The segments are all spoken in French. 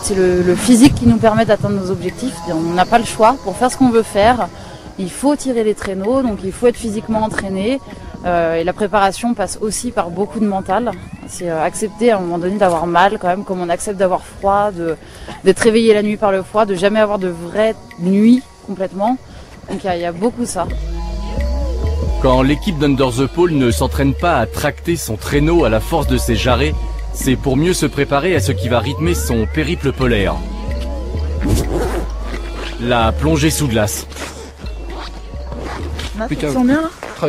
C'est le physique qui nous permet d'atteindre nos objectifs. On n'a pas le choix. Pour faire ce qu'on veut faire, il faut tirer les traîneaux, donc il faut être physiquement entraîné. Et la préparation passe aussi par beaucoup de mental. C'est accepter à un moment donné d'avoir mal quand même, comme on accepte d'avoir froid, d'être réveillé la nuit par le froid, de jamais avoir de vraie nuit complètement. Donc il y a beaucoup ça. Quand l'équipe d'Under the Pole ne s'entraîne pas à tracter son traîneau à la force de ses jarrets, c'est pour mieux se préparer à ce qui va rythmer son périple polaire. La plongée sous glace. Putain.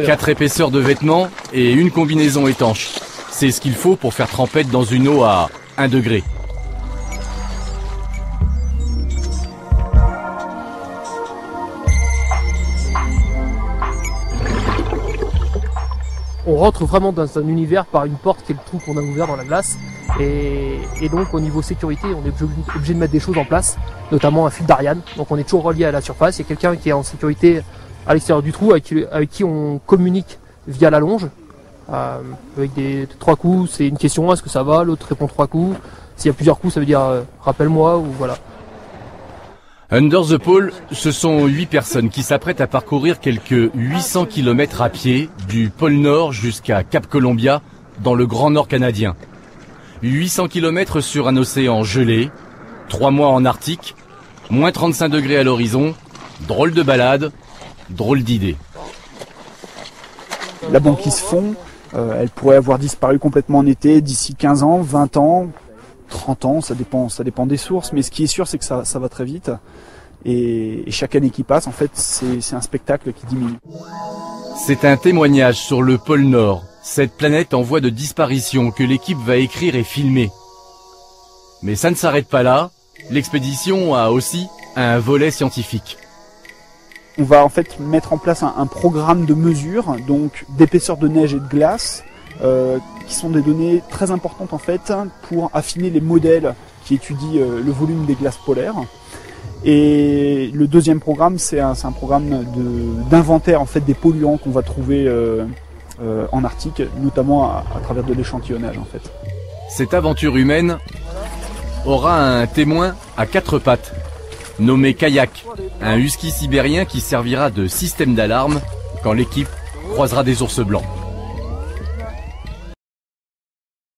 4 épaisseurs de vêtements et une combinaison étanche. C'est ce qu'il faut pour faire trempette dans une eau à 1 degré. On rentre vraiment dans un univers par une porte qui est le trou qu'on a ouvert dans la glace. Et donc au niveau sécurité, on est obligé de mettre des choses en place, notamment un fil d'Ariane. Donc on est toujours relié à la surface. Il y a quelqu'un qui est en sécurité à l'extérieur du trou, avec qui on communique via la longe. Avec des 3 coups, c'est une question, est-ce que ça va? L'autre répond 3 coups. S'il y a plusieurs coups, ça veut dire rappelle-moi, ou voilà. Under the Pole, ce sont 8 personnes qui s'apprêtent à parcourir quelques 800 km à pied du pôle Nord jusqu'à Cap Columbia dans le Grand Nord canadien. 800 km sur un océan gelé, 3 mois en Arctique, moins 35 degrés à l'horizon, drôle de balade, drôle d'idée. La banquise fond, elle pourrait avoir disparu complètement en été d'ici 15 ans, 20 ans, 30 ans, ça dépend des sources, mais ce qui est sûr c'est que ça va très vite et chaque année qui passe en fait c'est un spectacle qui diminue. C'est un témoignage sur le pôle Nord, cette planète en voie de disparition que l'équipe va écrire et filmer. Mais ça ne s'arrête pas là, l'expédition a aussi un volet scientifique. On va en fait mettre en place un programme de mesure, donc d'épaisseur de neige et de glace, qui sont des données très importantes en fait pour affiner les modèles qui étudient le volume des glaces polaires. Et le deuxième programme, c'est un programme d'inventaire en fait des polluants qu'on va trouver en Arctique, notamment à travers de l'échantillonnage en fait. Cette aventure humaine aura un témoin à 4 pattes, nommé Kayak, un husky sibérien qui servira de système d'alarme quand l'équipe croisera des ours blancs.